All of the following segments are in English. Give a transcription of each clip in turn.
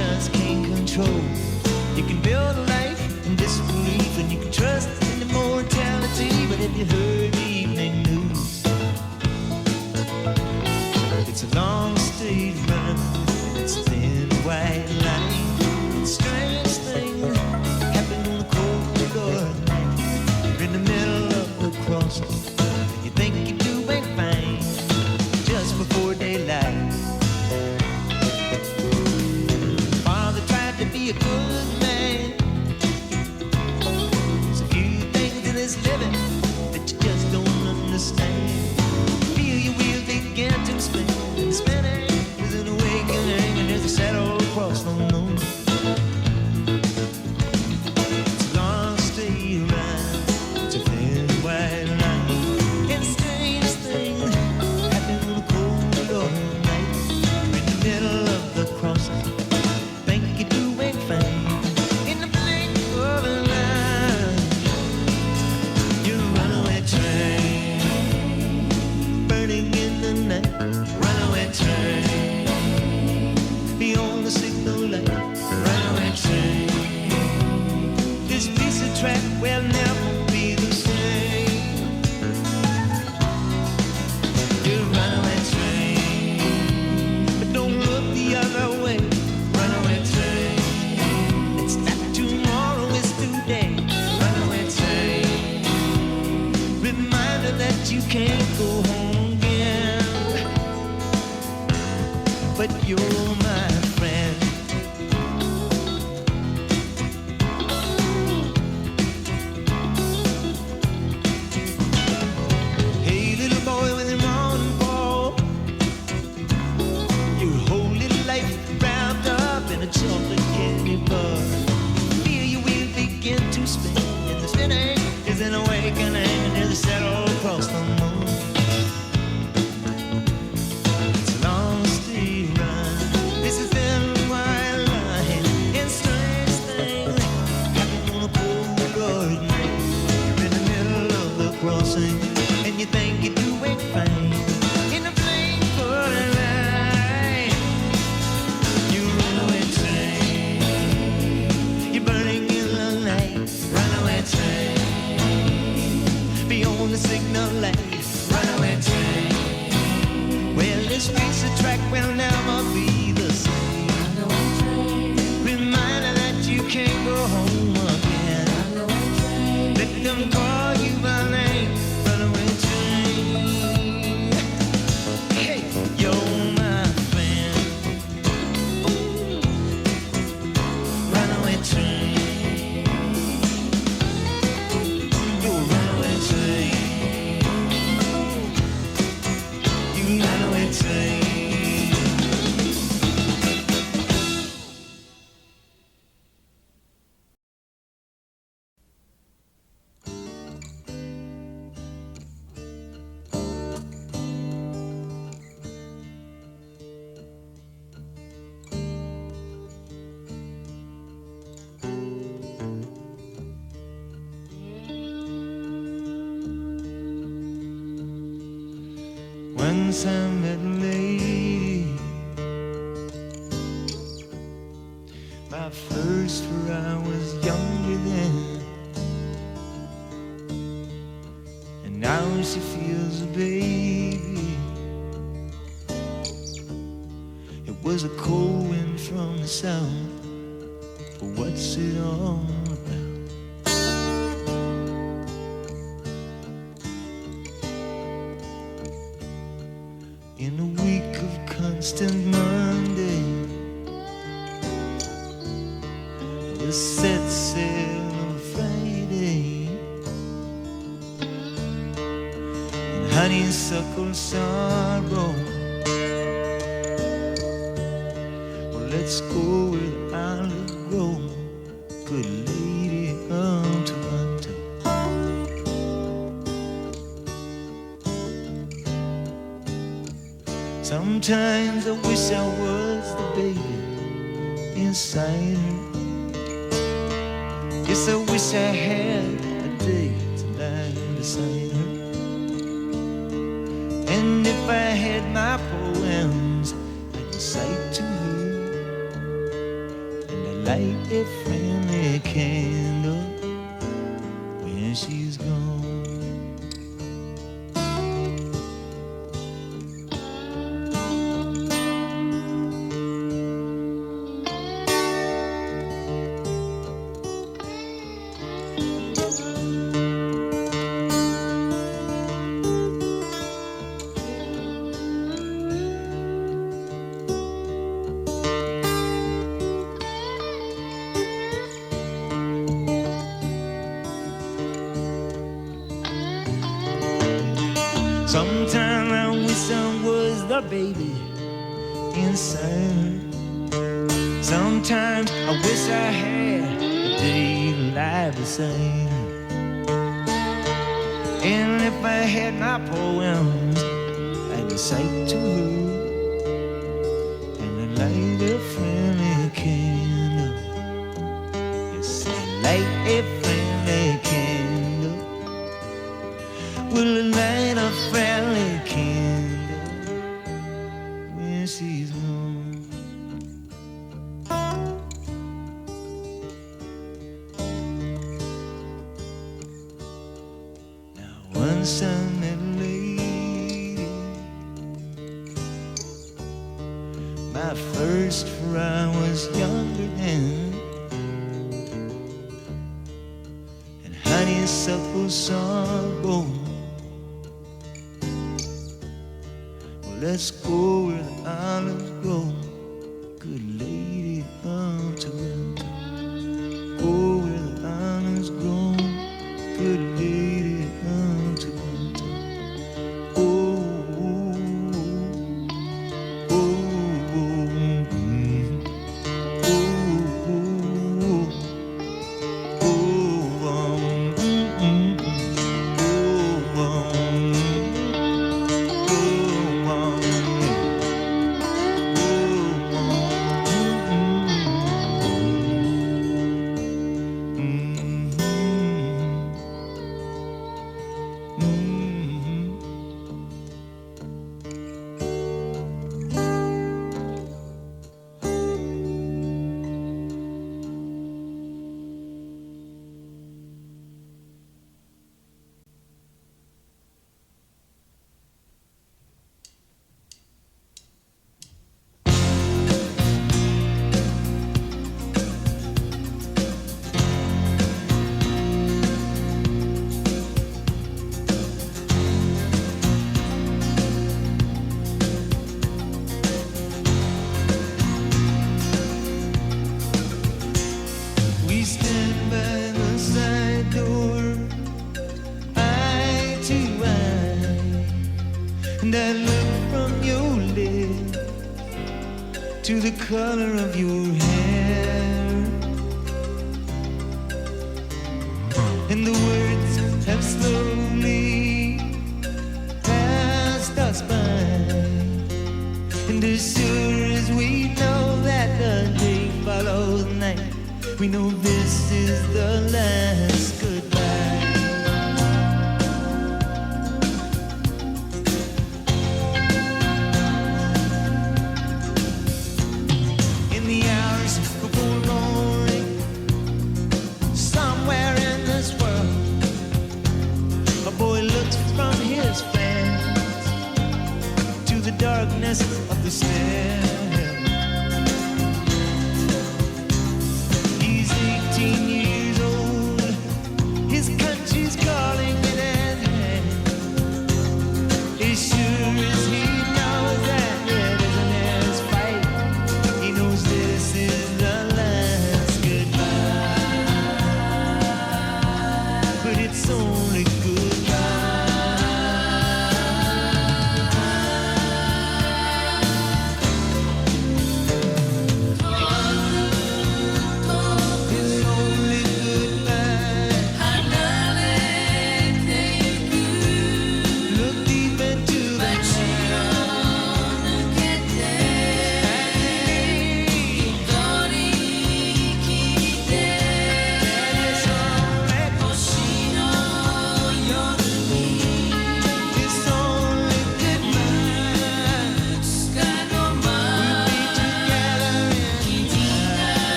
just can't control. You can build a life in disbelief, and you can trust in immortality. But if you heard the evening news, it's a long straight run, and it's a thin white line. It's a strange thing happened on the corridor at night. You're in the middle of the crossing, and you think you're doing fine just before daylight. Father tried to be a good man. There's a few things in this living that you just don't understand. Feel your wheels begin to spin, and spinning is an awakening, and there's a shadow across the moon. It's a long straight run, it's a thin white line, and strange things happen on the corridor at night. You're in the middle of the crossing, think you're doing fine. In the blink of an eye, you're a runaway train, burning in the night. Runaway train, beyond the signal light. Runaway train, this piece of track will never be the same. You're a runaway train, but don't look the other way. Runaway train, it's not tomorrow, it's today. Runaway train, reminder that you can't go home again, but you're my friend. Hey, little boy with your morning ball, your whole little life wrapped up in a chocolate candy bar. Feel your wheels begin to spin, and the spinning is an awakening, and there's a shadow across the moon. It's a long straight run, this is thin white line, and strange things happen on a corridor at night. You're in the middle of the crossing, and you think you're doing fine. In the blink of an eye, you're a runaway train, you're burning in the night. Runaway train, beyond the signal light. Runaway train, well, this piece of track will never be the same. Reminder that you can't go home again. Let them call you by name. Runaway train, hey, you're my friend. Runaway train, you're a runaway train, you runaway train. Once I met a lady, my first, for I was younger then, and now she feels a baby. It was a cold wind from the south, but what's it all about? In a week of constant Monday, the set sail on Friday, and honeysuckle sorrow. Well, let's go with olive grove, good lady of Toronto. Sometimes I wish I was the baby inside her. Yes, I wish I had a day to lie beside her. And if I had my poems, I'd recite to her. light a friendly candle when she's gone. Sometimes I wish I was the baby inside. Sometimes I wish I had a day alive beside her. And if I had my poems, I'd recite to her and I'd light a friendly candle. Yes, I'd light a friendly candle. Will light a friendly candle when she's gone. Now once I met a lady, my first, for I was younger then, and honeysuckle sorrow. Let's go where the olives grow, good lady of Toronto. Go where the olives grow, good lady of Toronto. Oh, oh, oh, oh, oh, and I look from your lips to the color of your hair, and the words have slowly passed us by, and as sure as we know that the day follows night, we know this is the last goodbye. Darkness of the stair. He's 18 years old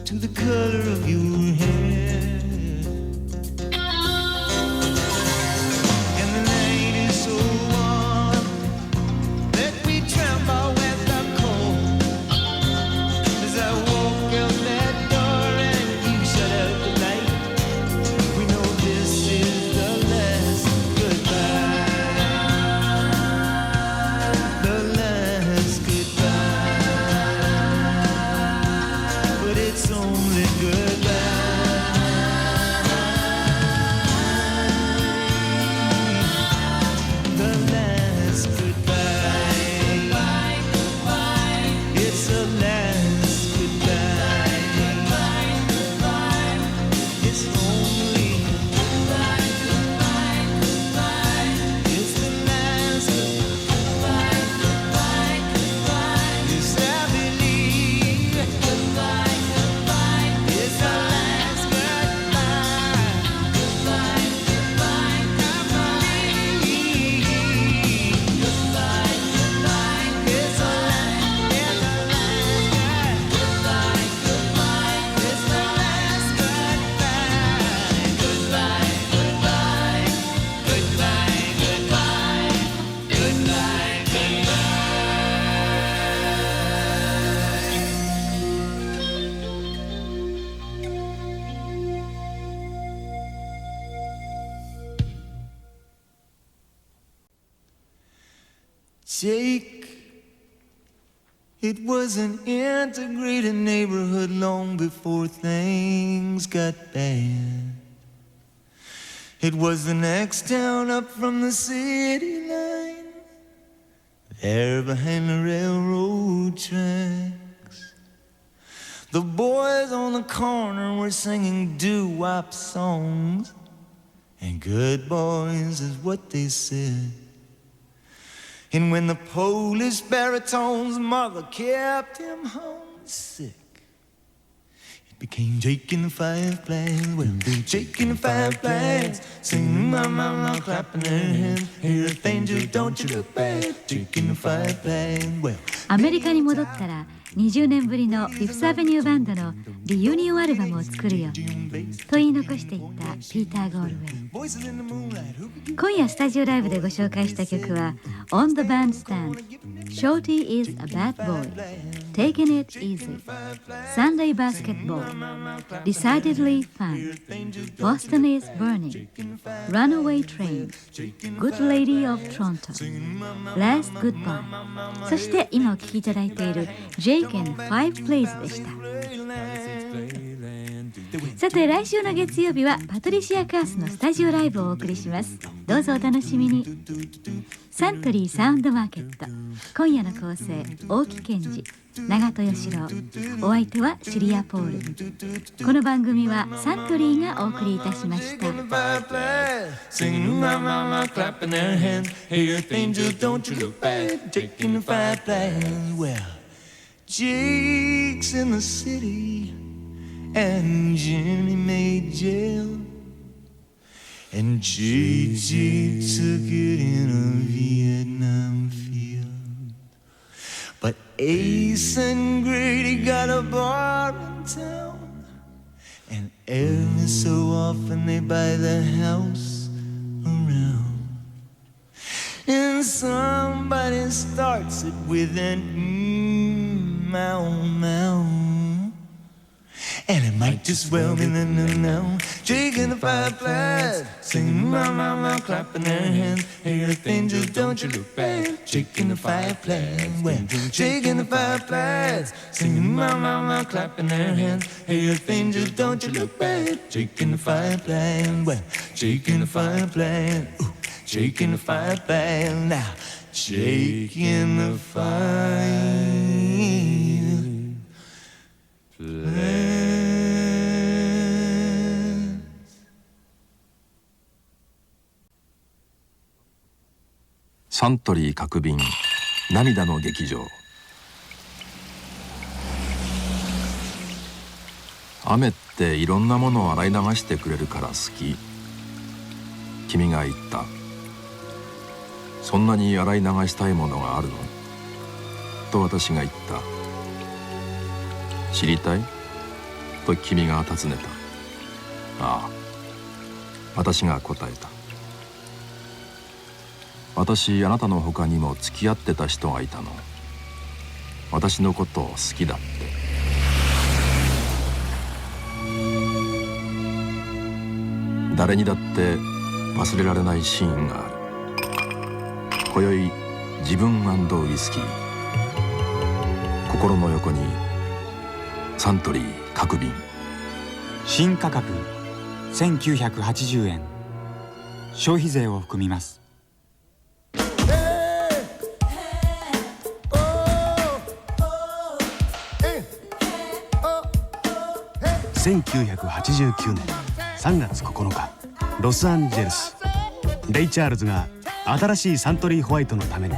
to the color of your hair. And the night is so warm that we tremble with the cold. As I walk out that door and you shut out the light, we know this is the last goodbye. The last goodbye. But it's only goodbye. The last goodbye. It's the last goodbye. It's only it's the last goodbye. Yes, I believe it's the last goodbye. It's the last Jake, it was an integrated neighborhood long before things got bad. It was the next town up from the city line, there behind the railroad tracks. The boys on the corner were singing doo-wop songs, and good boys is what they said. And when the Polish baritone's mother kept him homesick, it became Jake and the Five Flags. Well, Jake and the Five Flags, singing my mama, clapping their hands. Hear a angel, don't you look bad. Jake and the Five Flags. Well, アメリカに戻ったら20年ぶりのフィフスアベニューバンドのリユニオンアルバムを作るよと言い残していったピーター・ゴールウェイ。今夜スタジオライブでご紹介した曲は On the Bandstand Shorty is a Bad Boy Taking It Easy Sunday Basketball Decidedly Fun Boston is Burning Runaway Train Good Lady of Toronto Last Goodbye そして今お聴きいただいている Jake and Five Plays でした。さて来週の月曜日はパトリシア・カースのスタジオライブをお送りします。どうぞお楽しみに。サントリーサウンドマーケット、今夜の構成大木健二、長戸義郎、お相手はシリア・ポール。この番組はサントリーがお送りいたしました。Jake's in the city and Jimmy made jail, and JJ took it in a Vietnam field. But Ace and Grady got a bar in town, and every so often they buy the house around. And somebody starts it with an meow meow, and it might just well be no. Jake and the Five Flags, singing my mama, clapping their hands. Hey, Earth Angel, don't you look bad. Jake and the Five Flags, well, Jake and the Five Flags, singing my mama, clapping their hands. Hey, Earth Angel, don't you look bad. Jake and the Five Flags, well, Jake and the Five Flags, ooh, Jake and the Five Flags, now Jake and the Five Flags. サントリー角瓶涙の劇場。雨っていろんなものを洗い流してくれるから好き。君が言った。そんなに洗い流したいものがあるの？と私が言った。知りたい？と君が尋ねた。ああ、私が答えた。私、あなたの他にも付き合ってた人がいたの。私のことを好きだって。誰にだって忘れられないシーンがある。今宵自分&ウイスキー。心の横にサントリー各瓶。新価格1980円。消費税を含みます。1989年3月9日、ロサンゼルス。レイ・チャールズが新しいサントリーホワイトのために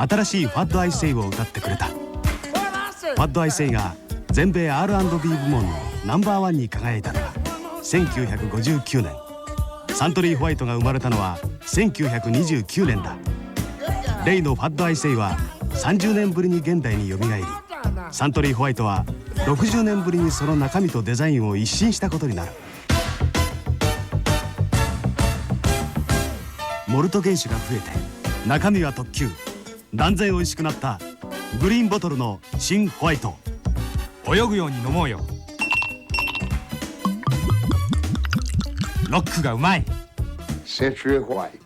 新しいファッド・アイ・セイを歌ってくれた。ファッド・アイ・セイが全米 R&B 部門のナンバーワンに輝いたのは1959年。サントリーホワイトが生まれたのは1929年だ。レイのファッド・アイ・セイは30年ぶりに現代によみがえり、サントリーホワイトは60年ぶりにその中身とデザインを一新したことになる。モルト原酒が増えて中身は特級。断然美味しくなったグリーンボトルの新ホワイト。泳ぐように飲もうよ。ロックがうまい。セッションⅡ